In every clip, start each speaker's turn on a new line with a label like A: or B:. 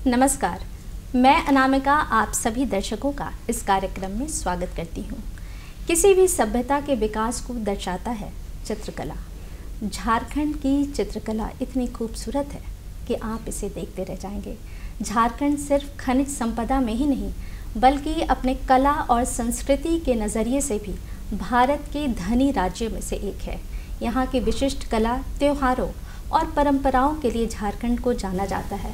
A: नमस्कार, मैं अनामिका आप सभी दर्शकों का इस कार्यक्रम में स्वागत करती हूँ। किसी भी सभ्यता के विकास को दर्शाता है चित्रकला। झारखंड की चित्रकला इतनी खूबसूरत है कि आप इसे देखते रह जाएंगे। झारखंड सिर्फ खनिज संपदा में ही नहीं बल्कि अपने कला और संस्कृति के नज़रिए से भी भारत के धनी राज्यों में से एक है। यहाँ की विशिष्ट कला, त्योहारों और परंपराओं के लिए झारखंड को जाना जाता है।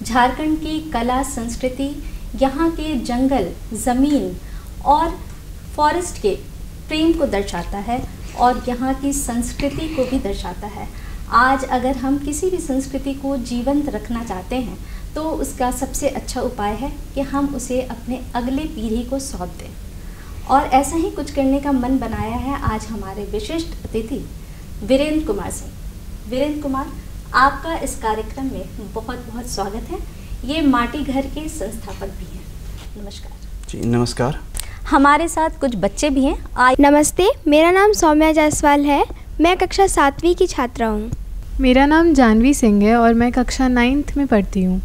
A: झारखंड की कला संस्कृति यहाँ के जंगल, ज़मीन और फॉरेस्ट के प्रेम को दर्शाता है और यहाँ की संस्कृति को भी दर्शाता है। आज अगर हम किसी भी संस्कृति को जीवंत रखना चाहते हैं तो उसका सबसे अच्छा उपाय है कि हम उसे अपने अगले पीढ़ी को सौंप दें। और ऐसा ही कुछ करने का मन बनाया है आज हमारे विशिष्ट अतिथि वीरेंद्र कुमार सिंह। वीरेंद्र कुमार, आपका इस कार्यक्रम में बहुत बहुत स्वागत है। ये माटी घर के संस्थापक भी हैं। नमस्कार
B: जी। नमस्कार।
A: हमारे साथ कुछ बच्चे भी हैं।
C: नमस्ते, मेरा नाम सौम्या जायसवाल है। मैं कक्षा 7वीं की छात्रा हूँ।
D: मेरा नाम जानवी सिंह है और मैं कक्षा 9th में पढ़ती हूँ।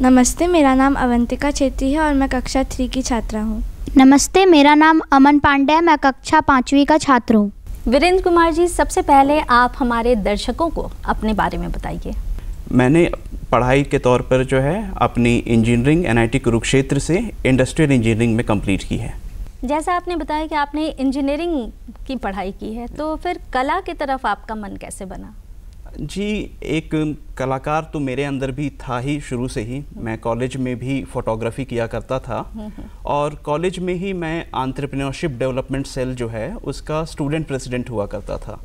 E: नमस्ते, मेरा नाम अवंतिका छेत्री है और मैं कक्षा 3 की छात्रा हूँ।
F: नमस्ते, मेरा नाम अमन पांडे है। मैं कक्षा 5वीं का छात्र हूँ।
A: वीरेंद्र कुमार जी, सबसे पहले आप हमारे दर्शकों को अपने बारे में बताइए।
B: मैंने पढ़ाई के तौर पर जो है अपनी इंजीनियरिंग NIT कुरुक्षेत्र से इंडस्ट्रियल इंजीनियरिंग में कंप्लीट की है।
A: जैसा आपने बताया कि आपने इंजीनियरिंग की पढ़ाई की है, तो फिर कला की तरफ आपका मन कैसे बना?
B: जी, एक कलाकार तो मेरे अंदर भी था ही शुरू से ही। मैं कॉलेज में भी फोटोग्राफी किया करता था और कॉलेज में ही मैं एंटरप्रेन्योरशिप डेवलपमेंट सेल जो है उसका स्टूडेंट प्रेसिडेंट हुआ करता था,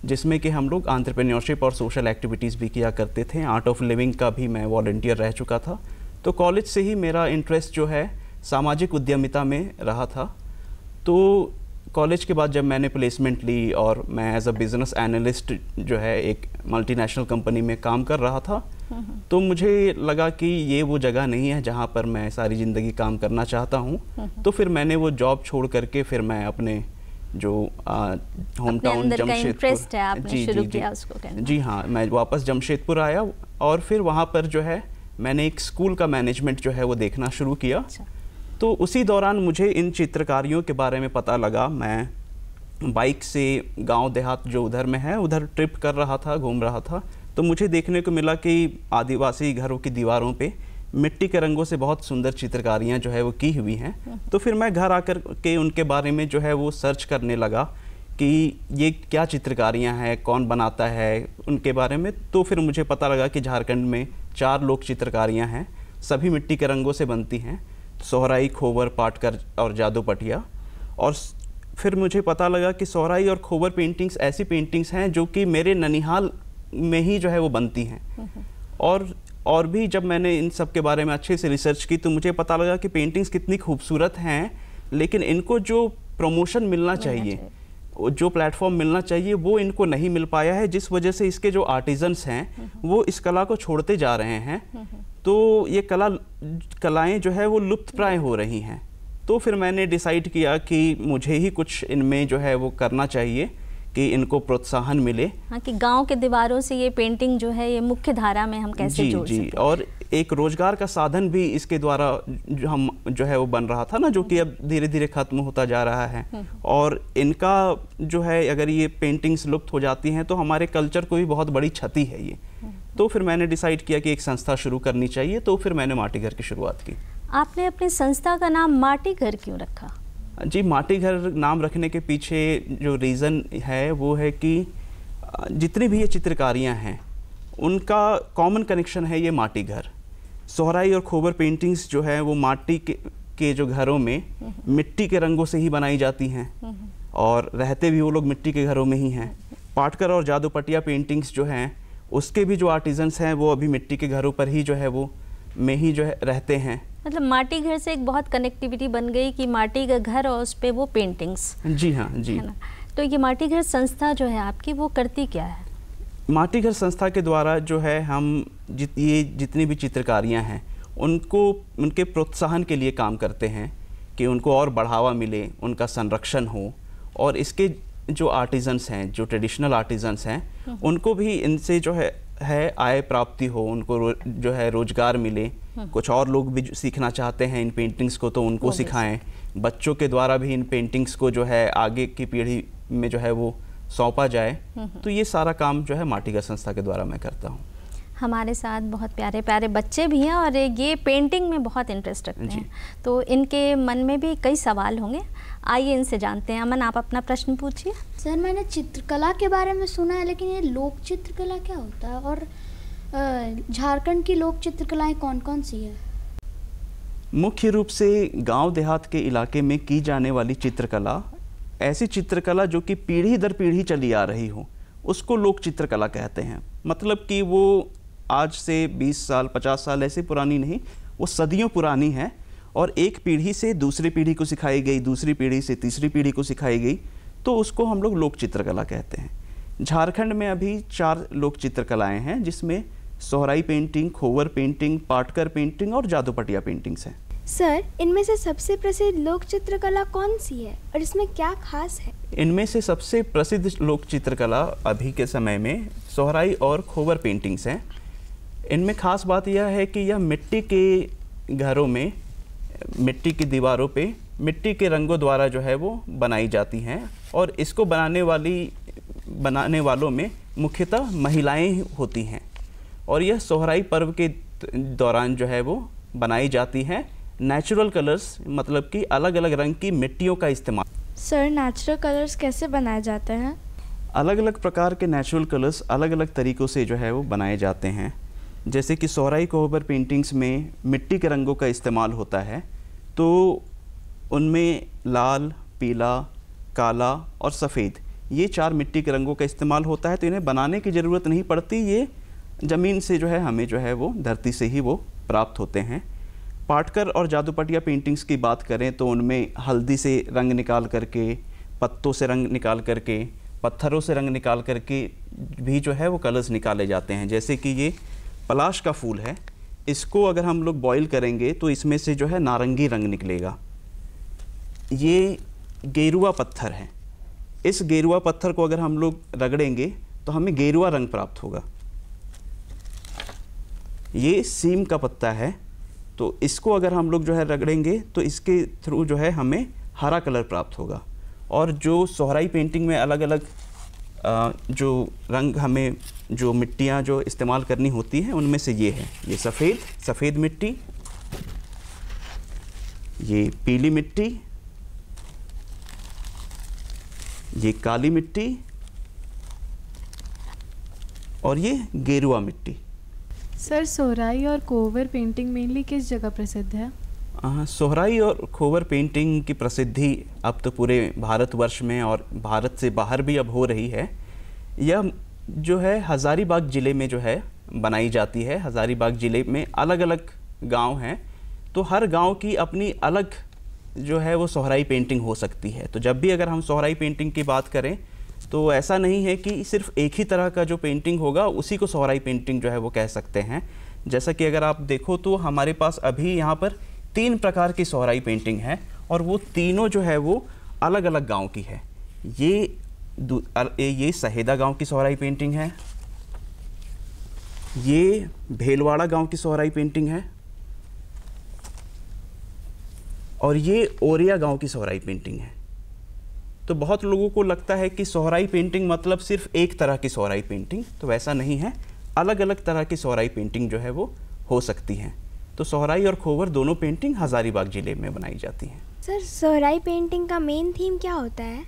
B: जिसमें कि हम लोग एंटरप्रेन्योरशिप और सोशल एक्टिविटीज़ भी किया करते थे। आर्ट ऑफ लिविंग का भी मैं वॉलंटियर रह चुका था। तो कॉलेज से ही मेरा इंटरेस्ट जो है सामाजिक उद्यमिता में रहा था। तो कॉलेज के बाद जब मैंने प्लेसमेंट ली और मैं एज अ बिज़नेस एनालिस्ट जो है एक मल्टीनेशनल कंपनी में काम कर रहा था, तो मुझे लगा कि ये वो जगह नहीं है जहाँ पर मैं सारी ज़िंदगी काम करना चाहता हूँ। तो फिर मैंने वो जॉब छोड़ करके फिर मैं अपने जो होम टाउन जमशेदपुर, जी हाँ, मैं वापस जमशेदपुर आया और फिर वहाँ पर जो है मैंने एक स्कूल का मैनेजमेंट जो है वो देखना शुरू किया। तो उसी दौरान मुझे इन चित्रकारियों के बारे में पता लगा। मैं बाइक से गांव देहात जो उधर में है उधर ट्रिप कर रहा था, घूम रहा था, तो मुझे देखने को मिला कि आदिवासी घरों की दीवारों पे मिट्टी के रंगों से बहुत सुंदर चित्रकारियां जो है वो की हुई हैं। तो फिर मैं घर आकर के उनके बारे में जो है वो सर्च करने लगा कि ये क्या चित्रकारियाँ हैं, कौन बनाता है, उनके बारे में। तो फिर मुझे पता लगा कि झारखंड में 4 लोक चित्रकारियाँ हैं, सभी मिट्टी के रंगों से बनती हैं, सोहराई, खोबर, पाटकर और जादू पटिया। और फिर मुझे पता लगा कि सोहराई और खोबर पेंटिंग्स ऐसी पेंटिंग्स हैं जो कि मेरे ननिहाल में ही जो है वो बनती हैं। और भी जब मैंने इन सब के बारे में अच्छे से रिसर्च की तो मुझे पता लगा कि पेंटिंग्स कितनी खूबसूरत हैं, लेकिन इनको जो प्रमोशन मिलना चाहिए, जो प्लेटफॉर्म मिलना चाहिए, वो इनको नहीं मिल पाया है, जिस वजह से इसके जो आर्टिजन्स हैं वो इस कला को छोड़ते जा रहे हैं। तो ये कलाएं जो है वो लुप्त प्राय हो रही हैं। तो फिर मैंने डिसाइड किया कि मुझे ही कुछ इनमें जो है वो करना चाहिए कि इनको प्रोत्साहन मिले।
A: हाँ, कि गांव के दीवारों से ये पेंटिंग जो है ये मुख्य धारा में हम कैसे जोड़ सकते हैं।
B: और एक रोजगार का साधन भी इसके द्वारा जो है वो बन रहा था ना, जो कि अब धीरे धीरे खत्म होता जा रहा है। और इनका जो है अगर ये पेंटिंग्स लुप्त हो जाती हैं तो हमारे कल्चर को भी बहुत बड़ी क्षति है ये। तो फिर मैंने डिसाइड किया कि एक संस्था शुरू करनी चाहिए। तो फिर मैंने माटी घर की शुरुआत की।
A: आपने अपनी संस्था का नाम माटी घर क्यों रखा?
B: जी, माटी घर नाम रखने के पीछे जो रीज़न है वो है कि जितनी भी ये चित्रकारियाँ हैं उनका कॉमन कनेक्शन है ये माटी घर। सोहराई और खोबर पेंटिंग्स जो है वो माटी के जो घरों में मिट्टी के रंगों से ही बनाई जाती हैं और रहते भी वो लोग मिट्टी के घरों में ही हैं। पाटकर और जादू पटिया पेंटिंग्स जो हैं उसके भी जो आर्टिजन्स हैं वो अभी मिट्टी के घरों पर ही जो है वो में ही जो है रहते हैं।
A: मतलब माटी घर से एक बहुत कनेक्टिविटी बन गई कि माटी का घर और उस पे वो पेंटिंग्स।
B: जी हाँ, जी।
A: है ना? तो ये माटी घर संस्था जो है आपकी वो करती क्या है?
B: माटी घर संस्था के द्वारा जो है हम ये जितनी भी चित्रकारियाँ हैं उनको उनके प्रोत्साहन के लिए काम करते हैं कि उनको और बढ़ावा मिले, उनका संरक्षण हो और इसके जो आर्टिजन्स हैं, जो ट्रेडिशनल आर्टिजन्स हैं, उनको भी इनसे जो है है आय प्राप्ति हो, उनको जो है रोजगार मिले। कुछ और लोग भी सीखना चाहते हैं इन पेंटिंग्स को तो उनको सिखाएं। बच्चों के द्वारा भी इन पेंटिंग्स को जो है आगे की पीढ़ी में जो है वो सौंपा जाए। तो ये सारा काम जो है माटीघर संस्था के द्वारा मैं करता हूँ।
A: हमारे साथ बहुत प्यारे प्यारे बच्चे भी हैं और ये पेंटिंग में बहुत इंटरेस्ट रखते हैं, तो इनके मन में भी कई सवाल होंगे। आइए इनसे जानते हैं। अमन, आप अपना प्रश्न पूछिए।
G: सर, मैंने चित्रकला के बारे में सुना है, लेकिन ये लोक चित्रकला क्या होता है और झारखंड की लोक चित्रकलाएं कौन कौन सी है?
B: मुख्य रूप से गांव देहात के इलाके में की जाने वाली चित्रकला, ऐसी चित्रकला जो कि पीढ़ी दर पीढ़ी चली आ रही हो, उसको लोक चित्रकला कहते हैं। मतलब कि वो आज से 20 साल 50 साल ऐसे पुरानी नहीं, वो सदियों पुरानी है और एक पीढ़ी से दूसरी पीढ़ी को सिखाई गई, दूसरी पीढ़ी से तीसरी पीढ़ी को सिखाई गई, तो उसको हम लोग लोक चित्रकला कहते हैं। झारखंड में अभी 4 लोक चित्रकलाएँ हैं, जिसमें Sohrai painting, Khovar painting, Paitkar painting और जादूपटिया पेंटिंग्स हैं।
C: सर, इनमें से सबसे प्रसिद्ध लोक चित्रकला कौन सी है और इसमें क्या खास है?
B: इनमें से सबसे प्रसिद्ध लोक चित्रकला अभी के समय में सोहराई और खोवर पेंटिंग्स हैं। इनमें खास बात यह है कि यह मिट्टी के घरों में, मिट्टी की दीवारों पे मिट्टी के रंगों द्वारा जो है वो बनाई जाती हैं और इसको बनाने वालों में मुख्यतः महिलाएं होती हैं और यह सोहराई पर्व के दौरान जो है वो बनाई जाती हैं। नेचुरल कलर्स, मतलब कि अलग अलग रंग की मिट्टियों का इस्तेमाल।
E: सर, नेचुरल कलर्स कैसे बनाए जाते हैं?
B: अलग अलग प्रकार के नेचुरल कलर्स अलग अलग तरीक़ों से जो है वो बनाए जाते हैं। जैसे कि सोहराई कोहबर पेंटिंग्स में मिट्टी के रंगों का इस्तेमाल होता है, तो उनमें लाल, पीला, काला और सफ़ेद, ये 4 मिट्टी के रंगों का इस्तेमाल होता है। तो इन्हें बनाने की ज़रूरत नहीं पड़ती, ये ज़मीन से जो है हमें जो है वो धरती से ही वो प्राप्त होते हैं। पाटकर और जादूपटिया पेंटिंग्स की बात करें तो उनमें हल्दी से रंग निकाल करके, पत्तों से रंग निकाल करके, पत्थरों से रंग निकाल करके भी जो है वो कलर्स निकाले जाते हैं। जैसे कि ये पलाश का फूल है, इसको अगर हम लोग बॉईल करेंगे तो इसमें से जो है नारंगी रंग निकलेगा। ये गेरुआ पत्थर है, इस गेरुआ पत्थर को अगर हम लोग रगड़ेंगे तो हमें गेरुआ रंग प्राप्त होगा। ये सीम का पत्ता है, तो इसको अगर हम लोग जो है रगड़ेंगे तो इसके थ्रू जो है हमें हरा कलर प्राप्त होगा। और जो सोहराई पेंटिंग में अलग अलग जो रंग हमें, जो मिट्टियाँ जो इस्तेमाल करनी होती हैं, उनमें से ये है, ये सफ़ेद मिट्टी, ये पीली मिट्टी, ये काली मिट्टी और ये गेरुआ मिट्टी।
D: सर, सोहराई और कोवर पेंटिंग मेनली किस जगह प्रसिद्ध है?
B: सोहराई और खोवर पेंटिंग की प्रसिद्धि अब तो पूरे भारतवर्ष में और भारत से बाहर भी अब हो रही है। यह जो है हज़ारीबाग ज़िले में जो है बनाई जाती है। हज़ारीबाग ज़िले में अलग अलग गांव हैं, तो हर गांव की अपनी अलग जो है वो सोहराई पेंटिंग हो सकती है। तो जब भी अगर हम सोहराई पेंटिंग की बात करें तो ऐसा नहीं है कि सिर्फ एक ही तरह का जो पेंटिंग होगा उसी को सोहराई पेंटिंग जो है वो कह सकते हैं। जैसा कि अगर आप देखो तो हमारे पास अभी यहाँ पर 3 प्रकार की सोहराई पेंटिंग है और वो तीनों जो है वो अलग अलग गांव की है। ये सहेदा गांव की सोहराई पेंटिंग है, ये भेलवाड़ा गांव की सोहराई पेंटिंग है और ये ओरिया गांव की सोहराई पेंटिंग है। तो बहुत लोगों को लगता है कि सोहराई पेंटिंग मतलब सिर्फ एक तरह की सोहराई पेंटिंग, तो वैसा नहीं है। अलग अलग तरह की सोहराई पेंटिंग जो है वो हो सकती हैं। तो सोहराई और खोवर दोनों पेंटिंग हज़ारीबाग ज़िले में बनाई जाती हैं।
C: सर, सोहराई पेंटिंग का मेन थीम क्या होता है?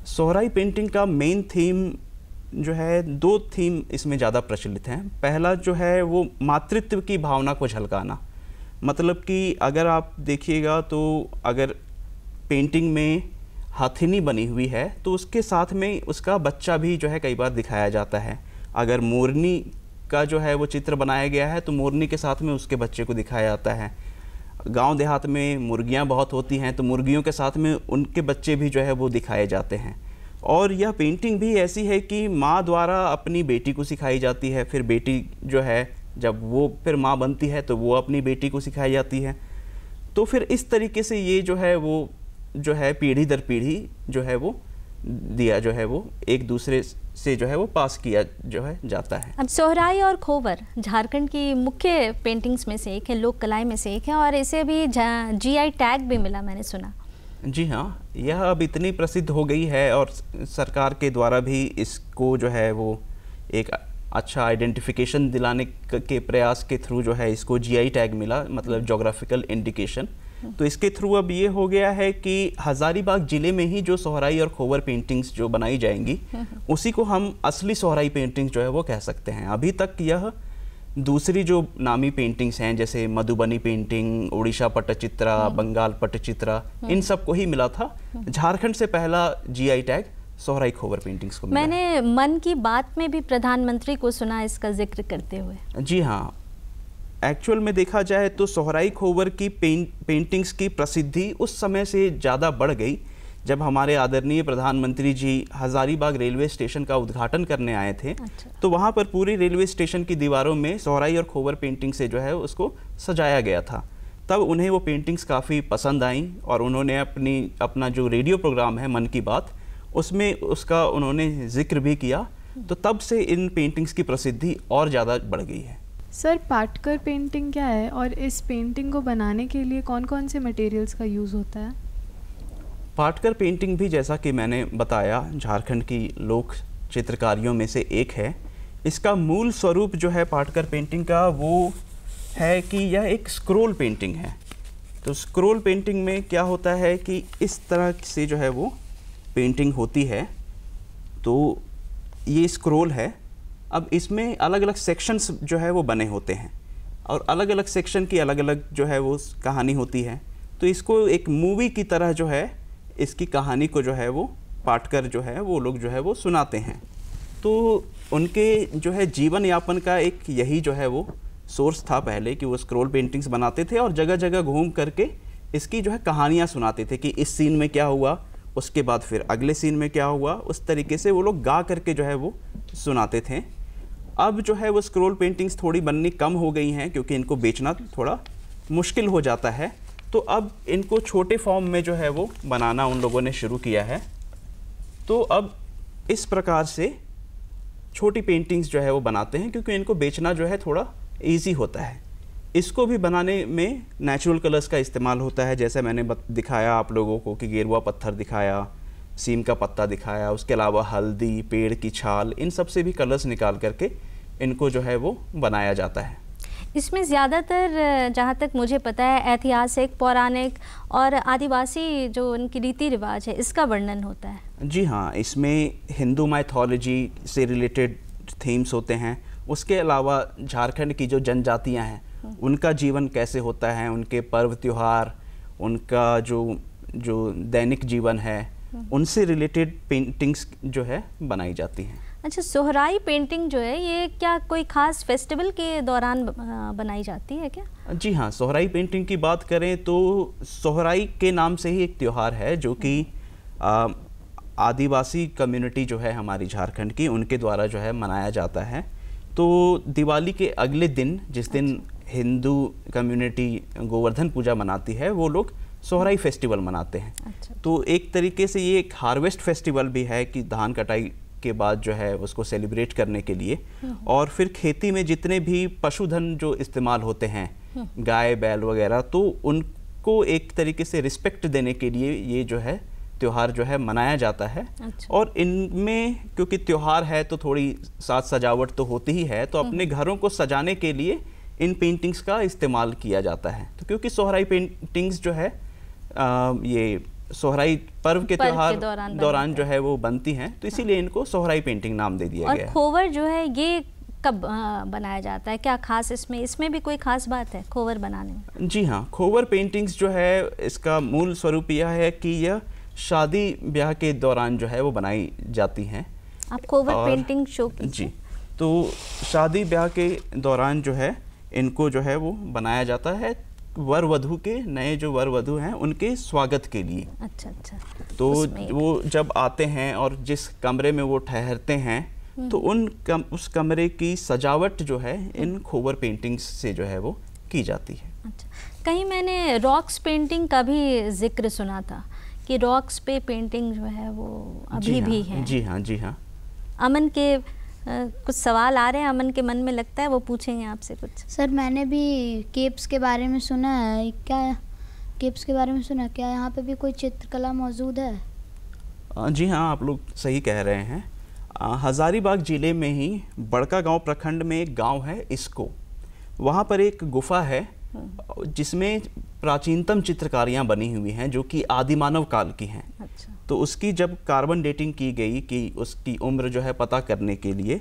B: सोहराई पेंटिंग का मेन थीम जो है, 2 थीम इसमें ज़्यादा प्रचलित हैं। पहला जो है वो मातृत्व की भावना को झलकाना। मतलब कि अगर आप देखिएगा तो अगर पेंटिंग में हाथिनी बनी हुई है तो उसके साथ में उसका बच्चा भी जो है कई बार दिखाया जाता है। अगर मोरनी का जो है वो चित्र बनाया गया है तो मोरनी के साथ में उसके बच्चे को दिखाया जाता है। गांव देहात में मुर्गियां बहुत होती हैं तो मुर्गियों के साथ में उनके बच्चे भी जो है वो दिखाए जाते हैं। और यह पेंटिंग भी ऐसी है कि माँ द्वारा अपनी बेटी को सिखाई जाती है, फिर बेटी जो है जब वो फिर माँ बनती है तो वो अपनी बेटी को सिखाई जाती है। तो फिर इस तरीके से ये जो है वो जो है पीढ़ी दर पीढ़ी जो है वो दिया जो है वो एक दूसरे से जो है वो पास किया जो है जाता है।
A: अब सोहराई और खोवर झारखंड की मुख्य पेंटिंग्स में से एक है, लोक कलाएं में से एक है, और इसे भी GI टैग भी मिला, मैंने सुना।
B: जी हाँ, यह अब इतनी प्रसिद्ध हो गई है और सरकार के द्वारा भी इसको जो है वो एक अच्छा आइडेंटिफिकेशन दिलाने के प्रयास के थ्रू जो है इसको GI टैग मिला, मतलब जोग्राफिकल इंडिकेशन। तो इसके थ्रू अब ये हो गया है कि हज़ारीबाग ज़िले में ही जो सोहराई और खोवर पेंटिंग्स जो बनाई जाएंगी उसी को हम असली सोहराई पेंटिंग्स जो है वो कह सकते हैं। अभी तक यह दूसरी जो नामी पेंटिंग्स हैं जैसे मधुबनी पेंटिंग, उड़ीसा पट्टचित्रा, बंगाल पट्टचित्रा, इन सब को ही मिला था। झारखंड से पहला GI टैग सोहराई खोवर पेंटिंग्स को मिला।
A: मैंने मन की बात में भी प्रधानमंत्री को सुना इसका जिक्र करते हुए।
B: जी हाँ, एक्चुअल में देखा जाए तो सोहराई खोवर की पेंटिंग्स की प्रसिद्धि उस समय से ज़्यादा बढ़ गई जब हमारे आदरणीय प्रधानमंत्री जी हज़ारीबाग रेलवे स्टेशन का उद्घाटन करने आए थे।
A: अच्छा।
B: तो वहाँ पर पूरी रेलवे स्टेशन की दीवारों में सोहराई और खोवर पेंटिंग से जो है उसको सजाया गया था। तब उन्हें वो पेंटिंग्स काफ़ी पसंद आईं और उन्होंने अपना जो रेडियो प्रोग्राम है मन की बात, उसमें उसका उन्होंने जिक्र भी किया। तो तब से इन पेंटिंग्स की प्रसिद्धि और ज़्यादा बढ़ गई है।
D: सर, पाटकर पेंटिंग क्या है और इस पेंटिंग को बनाने के लिए कौन कौन से मटेरियल्स का यूज़ होता है?
B: पाटकर पेंटिंग भी जैसा कि मैंने बताया झारखंड की लोक चित्रकारियों में से एक है। इसका मूल स्वरूप जो है पाटकर पेंटिंग का वो है कि यह एक स्क्रोल पेंटिंग है। तो स्क्रोल पेंटिंग में क्या होता है कि इस तरह से जो है वो पेंटिंग होती है। तो ये स्क्रोल है। अब इसमें अलग अलग सेक्शंस जो है वो बने होते हैं और अलग अलग सेक्शन की अलग अलग जो है वो कहानी होती है। तो इसको एक मूवी की तरह जो है इसकी कहानी को जो है वो पाटकर जो है वो लोग जो है वो सुनाते हैं। तो उनके जो है जीवन यापन का एक यही जो है वो सोर्स था पहले कि वो स्क्रोल पेंटिंग्स बनाते थे और जगह जगह घूम करके इसकी जो है कहानियाँ सुनाते थे कि इस सीन में क्या हुआ, उसके बाद फिर अगले सीन में क्या हुआ। उस तरीके से वो लोग गा करके जो है वो सुनाते थे। अब जो है वो स्क्रोल पेंटिंग्स थोड़ी बननी कम हो गई हैं क्योंकि इनको बेचना थोड़ा मुश्किल हो जाता है। तो अब इनको छोटे फॉर्म में जो है वो बनाना उन लोगों ने शुरू किया है। तो अब इस प्रकार से छोटी पेंटिंग्स जो है वो बनाते हैं क्योंकि इनको बेचना जो है थोड़ा इजी होता है। इसको भी बनाने में नेचुरल कलर्स का इस्तेमाल होता है, जैसे मैंने दिखाया आप लोगों को कि गेरुआ पत्थर दिखाया, सीम का पत्ता दिखाया, उसके अलावा हल्दी, पेड़ की छाल, इन सब से भी कलर्स निकाल करके इनको जो है वो बनाया जाता है।
A: इसमें ज़्यादातर जहाँ तक मुझे पता है ऐतिहासिक, पौराणिक और आदिवासी जो उनकी रीति रिवाज है इसका वर्णन होता है।
B: जी हाँ, इसमें हिंदू माइथोलॉजी से रिलेटेड थीम्स होते हैं। उसके अलावा झारखंड की जो जनजातियाँ हैं उनका जीवन कैसे होता है, उनके पर्व त्योहार, उनका जो दैनिक जीवन है, उनसे रिलेटेड पेंटिंग्स जो है बनाई जाती हैं।
A: अच्छा, सोहराई पेंटिंग जो है ये क्या कोई खास फेस्टिवल के दौरान बनाई जाती है क्या?
B: जी हाँ, सोहराई पेंटिंग की बात करें तो सोहराई के नाम से ही एक त्यौहार है जो कि आदिवासी कम्युनिटी जो है हमारी झारखंड की, उनके द्वारा जो है मनाया जाता है। तो दिवाली के अगले दिन, जिस दिन हिंदू कम्युनिटी गोवर्धन पूजा मनाती है, वो लोग सोहराई फेस्टिवल मनाते हैं।
A: अच्छा।
B: तो एक तरीके से ये एक हार्वेस्ट फेस्टिवल भी है कि धान कटाई के बाद जो है उसको सेलिब्रेट करने के लिए, और फिर खेती में जितने भी पशुधन जो इस्तेमाल होते हैं, गाय बैल वगैरह, तो उनको एक तरीके से रिस्पेक्ट देने के लिए ये जो है त्यौहार जो है मनाया जाता है।
A: अच्छा।
B: और इनमें क्योंकि त्यौहार है तो थोड़ी साज सजावट तो होती ही है, तो अपने घरों को सजाने के लिए इन पेंटिंग्स का इस्तेमाल किया जाता है। तो क्योंकि सोहराई पेंटिंग्स जो है ये सोहराई पर्व के त्यौहार दौरान जो है वो बनती हैं, तो इसीलिए इनको सोहराई पेंटिंग नाम दे दिया गया है।
A: और खोवर जो है ये कब बनाया जाता है, क्या खास इसमें भी कोई खास बात है खोवर बनाने में?
B: जी हाँ, खोवर पेंटिंग्स जो है इसका मूल स्वरूप यह है कि यह शादी ब्याह के दौरान जो है वो बनाई जाती हैं।
A: आप खोवर पेंटिंग शो कीजिए।
B: जी, तो शादी ब्याह के दौरान जो है इनको जो है वो बनाया जाता है वर वधू के, नए जो वर वधू हैं उनके स्वागत के लिए।
A: अच्छा अच्छा।
B: तो वो जब आते हैं और जिस कमरे में वो ठहरते हैं तो उस कमरे की सजावट जो है इन खोवर पेंटिंग्स से जो है वो की जाती है।
A: अच्छा, कहीं मैंने रॉक्स पेंटिंग का भी जिक्र सुना था कि रॉक्स पे पेंटिंग जो है वो अभी भी है।
B: जी हाँ, जी हाँ।
A: अमन के कुछ सवाल आ रहे हैं अमन के मन में, लगता है वो पूछेंगे आपसे कुछ।
G: सर मैंने भी केप्स के बारे में सुना है, क्या केप्स के बारे में सुना, क्या यहाँ पे भी कोई चित्रकला मौजूद है?
B: जी हाँ, आप लोग सही कह रहे हैं। हज़ारीबाग ज़िले में ही बड़कागांव प्रखंड में एक गांव है इसको, वहाँ पर एक गुफा है जिसमें प्राचीनतम चित्रकारियाँ बनी हुई हैं जो कि आदिमानव काल की हैं।
A: अच्छा।
B: तो उसकी जब कार्बन डेटिंग की गई कि उसकी उम्र जो है पता करने के लिए,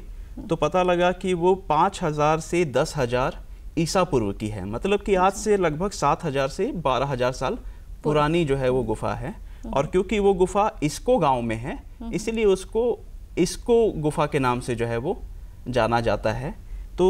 B: तो पता लगा कि वो 5000 से 10,000 ईसा पूर्व की है। मतलब कि आज से लगभग 7,000 से 12,000 साल पुरानी जो है वो गुफा है। और क्योंकि वो गुफा इसको गांव में है, इसीलिए उसको इसको गुफा के नाम से जो है वो जाना जाता है। तो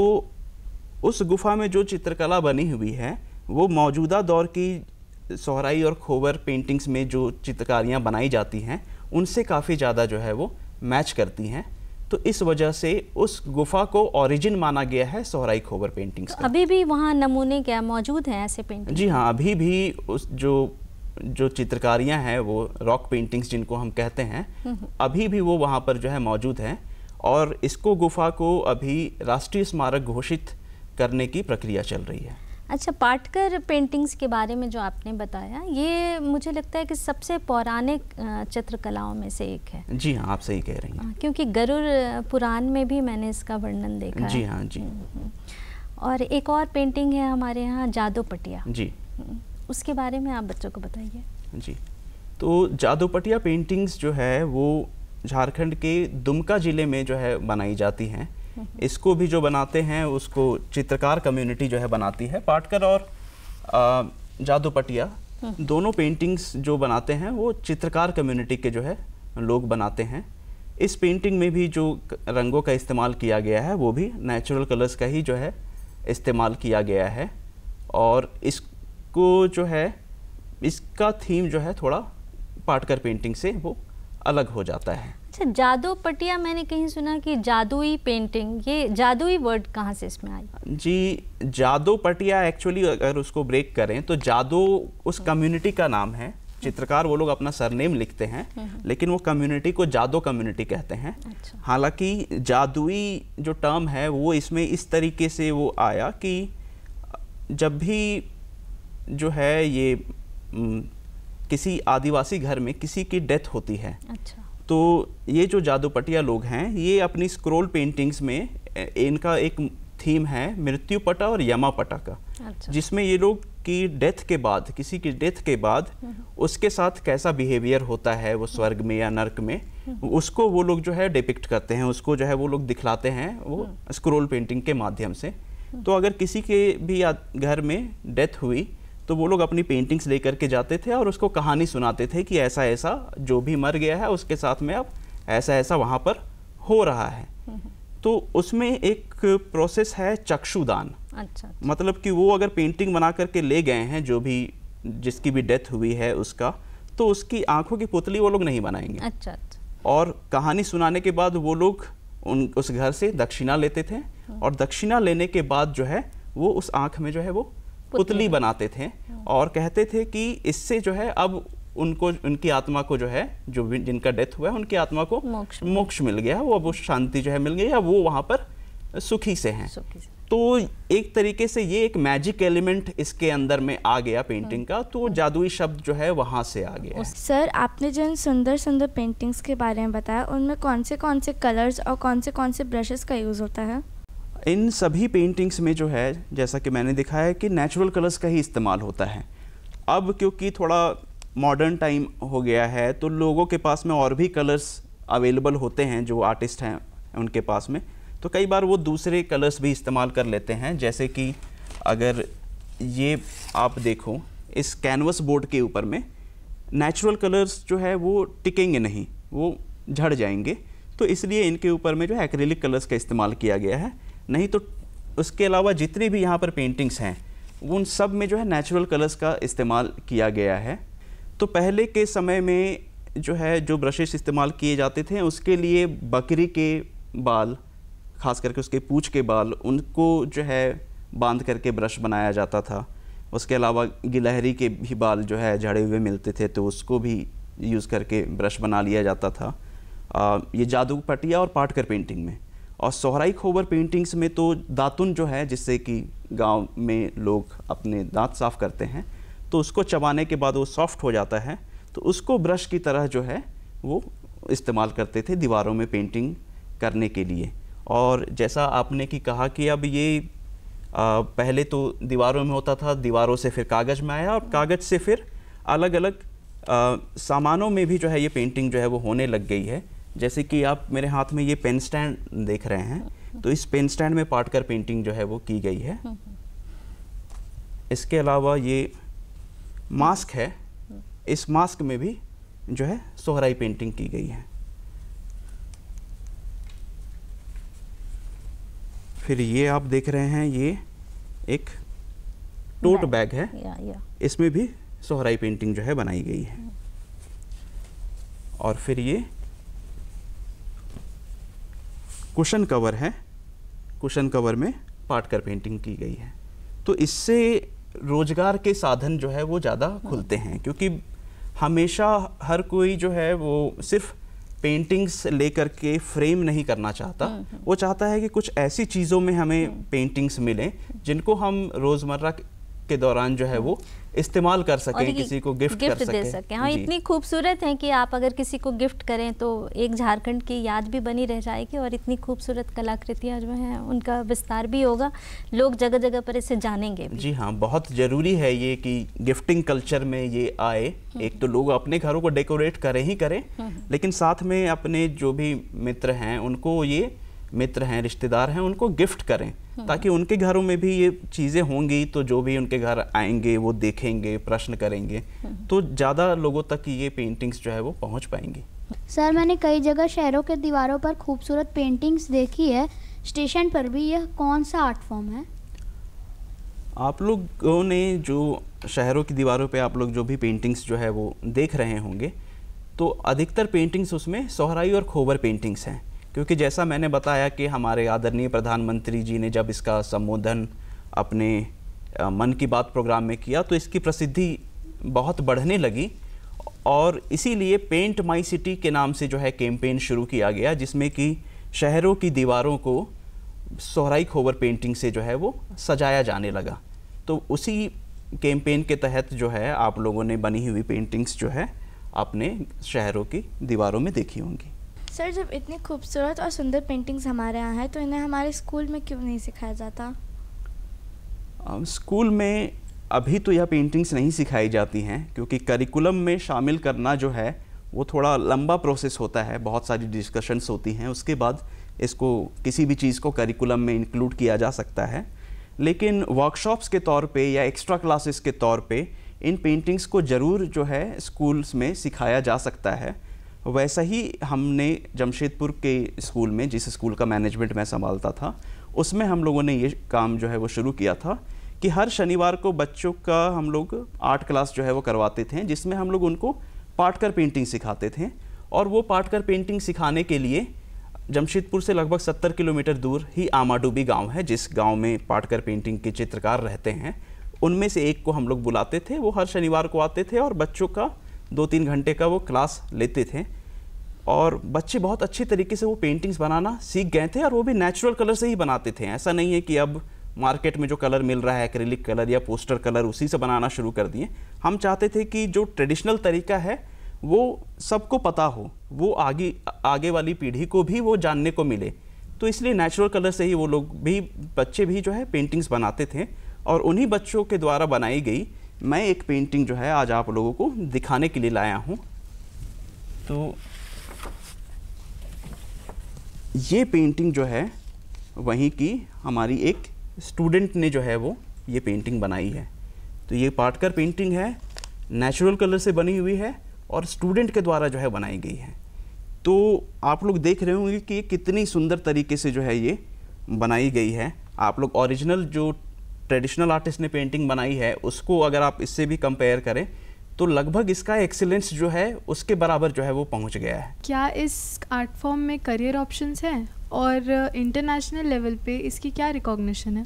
B: उस गुफा में जो चित्रकला बनी हुई है वो मौजूदा दौर की सोहराई और खोबर पेंटिंग्स में जो चित्रकारियाँ बनाई जाती हैं उनसे काफ़ी ज़्यादा जो है वो मैच करती हैं। तो इस वजह से उस गुफा को ओरिजिन माना गया है सोहराई खोबर पेंटिंग्स का।
A: अभी भी वहाँ नमूने क्या मौजूद हैं ऐसे पेंटिंग?
B: जी हाँ, अभी भी उस जो चित्रकारियाँ हैं वो रॉक पेंटिंग्स जिनको हम कहते हैं, अभी भी वो वहाँ पर जो है मौजूद हैं। और इसको गुफा को अभी राष्ट्रीय स्मारक घोषित करने की प्रक्रिया चल रही है।
A: अच्छा, पाटकर पेंटिंग्स के बारे में जो आपने बताया, ये मुझे लगता है कि सबसे पौराणिक चित्रकलाओं में से एक है।
B: जी हाँ, आप सही कह रही हैं।
A: क्योंकि गरुड़ पुराण में भी मैंने इसका वर्णन देखा है।
B: जी हाँ, जी।
A: और एक और पेंटिंग है हमारे यहाँ जादोपटिया।
B: जी,
A: उसके बारे में आप बच्चों को बताइए।
B: जी, तो जादोपटिया पेंटिंग्स जो है वो झारखंड के दुमका ज़िले में जो है बनाई जाती हैं। इसको भी जो बनाते हैं उसको चित्रकार कम्युनिटी जो है बनाती है। पाटकर और जादोपटिया दोनों पेंटिंग्स जो बनाते हैं वो चित्रकार कम्युनिटी के जो है लोग बनाते हैं। इस पेंटिंग में भी जो रंगों का इस्तेमाल किया गया है वो भी नेचुरल कलर्स का ही जो है इस्तेमाल किया गया है। और इसको जो है इसका थीम जो है थोड़ा पाटकर पेंटिंग से वो अलग हो जाता है।
A: अच्छा, जादोपटिया मैंने कहीं सुना कि जादुई पेंटिंग, ये जादुई वर्ड कहाँ से इसमें आई?
B: जी, जादोपटिया एक्चुअली अगर उसको ब्रेक करें तो जादो उस कम्युनिटी का नाम है। चित्रकार वो लोग अपना सरनेम लिखते हैं, लेकिन वो कम्युनिटी को जादो कम्युनिटी कहते हैं।
A: अच्छा।
B: हालांकि जादुई जो टर्म है वो इसमें इस तरीके से वो आया कि जब भी जो है ये किसी आदिवासी घर में किसी की डेथ होती है,
A: अच्छा,
B: तो ये जो जादोपटिया लोग हैं ये अपनी स्क्रोल पेंटिंग्स में इनका एक थीम है मृत्युपटा और यमापटा का।
A: अच्छा।
B: जिसमें ये लोग की डेथ के बाद, किसी की डेथ के बाद उसके साथ कैसा बिहेवियर होता है वो स्वर्ग में या नर्क में, उसको वो लोग जो है डिपिक्ट करते हैं, उसको जो है वो लोग दिखलाते हैं वो स्क्रोल पेंटिंग के माध्यम से। तो अगर किसी के भी घर में डेथ हुई तो वो लोग अपनी पेंटिंग्स लेकर के जाते थे और उसको कहानी सुनाते थे कि ऐसा ऐसा जो भी मर गया है उसके साथ में अब ऐसा ऐसा वहाँ पर हो रहा है। तो उसमें एक प्रोसेस है चक्षुदान।
A: अच्छा।
B: मतलब कि वो अगर पेंटिंग बना करके ले गए हैं जो भी जिसकी भी डेथ हुई है उसका, तो उसकी आंखों की पुतली वो लोग नहीं बनाएंगे।
A: अच्छा।
B: और कहानी सुनाने के बाद वो लोग उस घर से दक्षिणा लेते थे और दक्षिणा लेने के बाद जो है वो उस आंख में जो है वो पुतली बनाते थे और कहते थे कि इससे जो है अब उनको, उनकी आत्मा को जो है, जो जिनका डेथ हुआ है उनकी आत्मा को मोक्ष मिल गया, वो अब वो शांति जो है मिल गई, या वो वहाँ पर सुखी से हैं। तो एक तरीके से ये एक मैजिक एलिमेंट इसके अंदर में आ गया पेंटिंग का, तो जादुई शब्द जो है वहाँ से आ गया।
E: सर, आपने जिन सुंदर सुंदर पेंटिंग्स के बारे में बताया उनमें कौन से कलर्स और कौन से ब्रशेस का यूज़ होता है?
B: इन सभी पेंटिंग्स में जो है, जैसा कि मैंने दिखाया है कि नेचुरल कलर्स का ही इस्तेमाल होता है। अब क्योंकि थोड़ा मॉडर्न टाइम हो गया है तो लोगों के पास में और भी कलर्स अवेलेबल होते हैं, जो आर्टिस्ट हैं उनके पास में, तो कई बार वो दूसरे कलर्स भी इस्तेमाल कर लेते हैं। जैसे कि अगर ये आप देखो इस कैनवस बोर्ड के ऊपर में नेचुरल कलर्स जो है वो टिकेंगे नहीं, वो झड़ जाएंगे, तो इसलिए इनके ऊपर में जो है एक्रेलिक कलर्स का इस्तेमाल किया गया है। नहीं तो उसके अलावा जितनी भी यहाँ पर पेंटिंग्स हैं उन सब में जो है नेचुरल कलर्स का इस्तेमाल किया गया है। तो पहले के समय में जो है जो ब्रशेस इस्तेमाल किए जाते थे उसके लिए बकरी के बाल, खास करके उसके पूंछ के बाल, उनको जो है बांध करके ब्रश बनाया जाता था। उसके अलावा गिलहरी के भी बाल जो है झड़े हुए मिलते थे तो उसको भी यूज़ करके ब्रश बना लिया जाता था, ये जादू पटिया और पाटकर पेंटिंग में। और सोहराई खोबर पेंटिंग्स में तो दातुन जो है, जिससे कि गांव में लोग अपने दांत साफ़ करते हैं, तो उसको चबाने के बाद वो सॉफ्ट हो जाता है, तो उसको ब्रश की तरह जो है वो इस्तेमाल करते थे दीवारों में पेंटिंग करने के लिए। और जैसा आपने कि कहा कि अब ये पहले तो दीवारों में होता था, दीवारों से फिर कागज़ में आया और कागज़ से फिर अलग अलग सामानों में भी जो है ये पेंटिंग जो है वो होने लग गई है। जैसे कि आप मेरे हाथ में ये पेन स्टैंड देख रहे हैं, तो इस पेन स्टैंड में पाटकर पेंटिंग जो है वो की गई है। इसके अलावा ये मास्क है, इस मास्क में भी जो है सोहराई पेंटिंग की गई है। फिर ये आप देख रहे हैं, ये एक टोट बैग है, इसमें भी सोहराई पेंटिंग जो है बनाई गई है। और फिर ये कुशन कवर है, कुशन कवर में पाटकर पेंटिंग की गई है। तो इससे रोजगार के साधन जो है वो ज़्यादा खुलते हैं, क्योंकि हमेशा हर कोई जो है वो सिर्फ पेंटिंग्स लेकर के फ्रेम नहीं करना चाहता, वो चाहता है कि कुछ ऐसी चीज़ों में हमें पेंटिंग्स मिलें जिनको हम रोज़मर्रा के दौरान जो है वो इस्तेमाल कर सकें, किसी को गिफ्ट कर
A: दे सकें। हाँ, इतनी खूबसूरत हैं कि आप अगर किसी को गिफ्ट करें तो एक झारखंड की याद भी बनी रह जाएगी, और इतनी खूबसूरत कलाकृतियाँ जो हैं उनका विस्तार भी होगा, लोग जगह जगह पर इसे जानेंगे भी।
B: जी हाँ, बहुत ज़रूरी है ये कि गिफ्टिंग कल्चर में ये आए। एक तो लोग अपने घरों को डेकोरेट करें ही करें, लेकिन साथ में अपने जो भी मित्र हैं उनको, ये मित्र हैं, रिश्तेदार हैं, उनको गिफ्ट करें, ताकि उनके घरों में भी ये चीज़ें होंगी तो जो भी उनके घर आएंगे वो देखेंगे, प्रश्न करेंगे, तो ज़्यादा लोगों तक ये पेंटिंग्स जो है वो पहुंच पाएंगी।
G: सर, मैंने कई जगह शहरों के दीवारों पर खूबसूरत पेंटिंग्स देखी है, स्टेशन पर भी। यह कौन सा आर्ट फॉर्म है?
B: आप लोगों ने जो शहरों की दीवारों पे आप लोग जो भी पेंटिंग्स जो है वो देख रहे होंगे, तो अधिकतर पेंटिंग्स उसमें सोहराई और खोबर पेंटिंग्स हैं, क्योंकि जैसा मैंने बताया कि हमारे आदरणीय प्रधानमंत्री जी ने जब इसका संबोधन अपने मन की बात प्रोग्राम में किया तो इसकी प्रसिद्धि बहुत बढ़ने लगी, और इसीलिए पेंट माई सिटी के नाम से जो है कैंपेन शुरू किया गया, जिसमें कि शहरों की दीवारों को सोहराई खोबर पेंटिंग से जो है वो सजाया जाने लगा। तो उसी कैंपेन के तहत जो है आप लोगों ने बनी हुई पेंटिंग्स जो है अपने शहरों की दीवारों में देखी होंगी।
E: सर, जब इतनी खूबसूरत और सुंदर पेंटिंग्स हमारे यहाँ हैं तो इन्हें हमारे स्कूल में क्यों नहीं सिखाया जाता?
B: स्कूल में अभी तो यह पेंटिंग्स नहीं सिखाई जाती हैं, क्योंकि करिकुलम में शामिल करना जो है वो थोड़ा लंबा प्रोसेस होता है, बहुत सारी डिस्कशंस होती हैं, उसके बाद इसको किसी भी चीज़ को करिकुलम में इंक्लूड किया जा सकता है। लेकिन वर्कशॉप्स के तौर पे या एक्स्ट्रा क्लासेस के तौर पे इन पेंटिंग्स को ज़रूर जो है स्कूल्स में सिखाया जा सकता है। वैसा ही हमने जमशेदपुर के स्कूल में, जिस स्कूल का मैनेजमेंट मैं संभालता था, उसमें हम लोगों ने ये काम जो है वो शुरू किया था कि हर शनिवार को बच्चों का हम लोग आर्ट क्लास जो है वो करवाते थे, जिसमें हम लोग उनको पाटकर पेंटिंग सिखाते थे। और वो पाटकर पेंटिंग सिखाने के लिए जमशेदपुर से लगभग 70 किलोमीटर दूर ही आमाडूबी गांव है, जिस गांव में पाटकर पेंटिंग के चित्रकार रहते हैं, उनमें से एक को हम लोग बुलाते थे। वो हर शनिवार को आते थे और बच्चों का 2-3 घंटे का वो क्लास लेते थे, और बच्चे बहुत अच्छी तरीके से वो पेंटिंग्स बनाना सीख गए थे, और वो भी नेचुरल कलर से ही बनाते थे। ऐसा नहीं है कि अब मार्केट में जो कलर मिल रहा है एक्रिलिक कलर या पोस्टर कलर, उसी से बनाना शुरू कर दिए। हम चाहते थे कि जो ट्रेडिशनल तरीका है वो सबको पता हो, वो आगे वाली पीढ़ी को भी वो जानने को मिले, तो इसलिए नेचुरल कलर से ही वो लोग भी, बच्चे भी जो है पेंटिंग्स बनाते थे। और उन्हीं बच्चों के द्वारा बनाई गई मैं एक पेंटिंग जो है आज आप लोगों को दिखाने के लिए लाया हूँ। तो ये पेंटिंग जो है वहीं की हमारी एक स्टूडेंट ने जो है वो ये पेंटिंग बनाई है। तो ये पाटकर पेंटिंग है, नेचुरल कलर से बनी हुई है और स्टूडेंट के द्वारा जो है बनाई गई है। तो आप लोग देख रहे होंगे कि कितनी सुंदर तरीके से जो है ये बनाई गई है। आप लोग ओरिजिनल जो ट्रेडिशनल आर्टिस्ट ने पेंटिंग बनाई है उसको अगर आप इससे भी कंपेयर करें तो लगभग इसका एक्सीलेंस जो है उसके बराबर जो है वो पहुंच गया है।
D: क्या इस आर्ट फॉर्म में करियर ऑप्शंस हैं और इंटरनेशनल लेवल पे इसकी क्या रिकॉग्निशन है?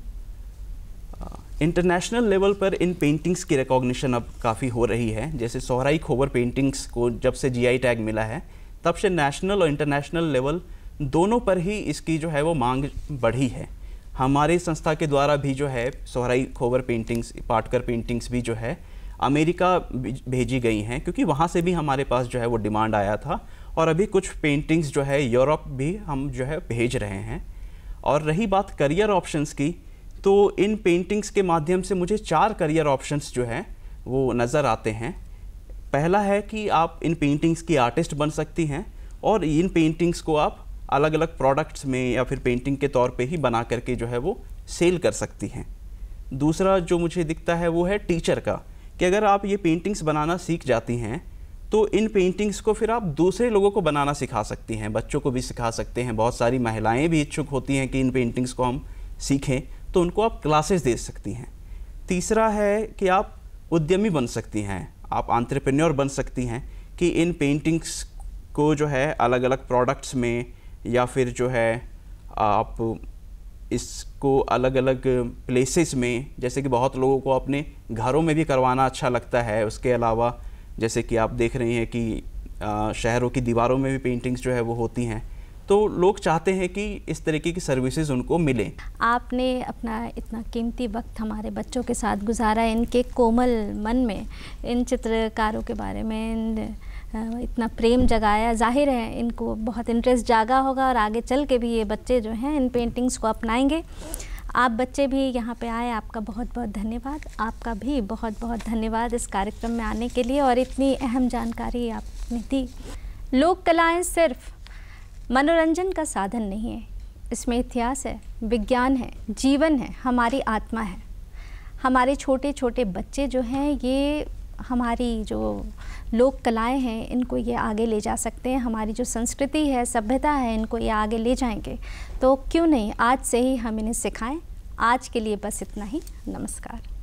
B: इंटरनेशनल लेवल पर इन पेंटिंग्स की रिकॉग्निशन अब काफ़ी हो रही है। जैसे सोहराई खोबर पेंटिंग्स को जब से जीआई टैग मिला है तब से नेशनल और इंटरनेशनल लेवल दोनों पर ही इसकी जो है वो मांग बढ़ी है। हमारे संस्था के द्वारा भी जो है सोहराई खोबर पेंटिंग्स, पाटकर पेंटिंग्स भी जो है अमेरिका भेजी गई हैं, क्योंकि वहाँ से भी हमारे पास जो है वो डिमांड आया था। और अभी कुछ पेंटिंग्स जो है यूरोप भी हम जो है भेज रहे हैं। और रही बात करियर ऑप्शंस की, तो इन पेंटिंग्स के माध्यम से मुझे 4 करियर ऑप्शंस जो हैं वो नज़र आते हैं। पहला है कि आप इन पेंटिंग्स की आर्टिस्ट बन सकती हैं और इन पेंटिंग्स को आप अलग अलग प्रोडक्ट्स में या फिर पेंटिंग के तौर पे ही बना करके जो है वो सेल कर सकती हैं। दूसरा जो मुझे दिखता है वो है टीचर का, कि अगर आप ये पेंटिंग्स बनाना सीख जाती हैं तो इन पेंटिंग्स को फिर आप दूसरे लोगों को बनाना सिखा सकती हैं, बच्चों को भी सिखा सकते हैं। बहुत सारी महिलाएं भी इच्छुक होती हैं कि इन पेंटिंग्स को हम सीखें, तो उनको आप क्लासेस दे सकती हैं। तीसरा है कि आप उद्यमी बन सकती हैं, आप एंटरप्रेन्योर बन सकती हैं कि इन पेंटिंग्स को जो है अलग अलग प्रोडक्ट्स में या फिर जो है आप इसको अलग अलग प्लेसेस में, जैसे कि बहुत लोगों को अपने घरों में भी करवाना अच्छा लगता है। उसके अलावा जैसे कि आप देख रही हैं कि शहरों की दीवारों में भी पेंटिंग्स जो है वो होती हैं, तो लोग चाहते हैं कि इस तरीके की सर्विसेज उनको मिलें।
A: आपने अपना इतना कीमती वक्त हमारे बच्चों के साथ गुजारा, इनके कोमल मन में इन चित्रकारों के बारे में इतना प्रेम जगाया। जाहिर है इनको बहुत इंटरेस्ट जागा होगा और आगे चल के भी ये बच्चे जो हैं इन पेंटिंग्स को अपनाएंगे। आप बच्चे भी यहाँ पे आए, आपका बहुत बहुत धन्यवाद। आपका भी बहुत बहुत धन्यवाद इस कार्यक्रम में आने के लिए और इतनी अहम जानकारी आपने दी। लोक कलाएँ सिर्फ मनोरंजन का साधन नहीं है, इसमें इतिहास है, विज्ञान है, जीवन है, हमारी आत्मा है। हमारे छोटे छोटे बच्चे जो हैं ये हमारी जो लोक कलाएँ हैं इनको ये आगे ले जा सकते हैं। हमारी जो संस्कृति है, सभ्यता है, इनको ये आगे ले जाएंगे। तो क्यों नहीं आज से ही हम इन्हें सिखाएं। आज के लिए बस इतना ही। नमस्कार।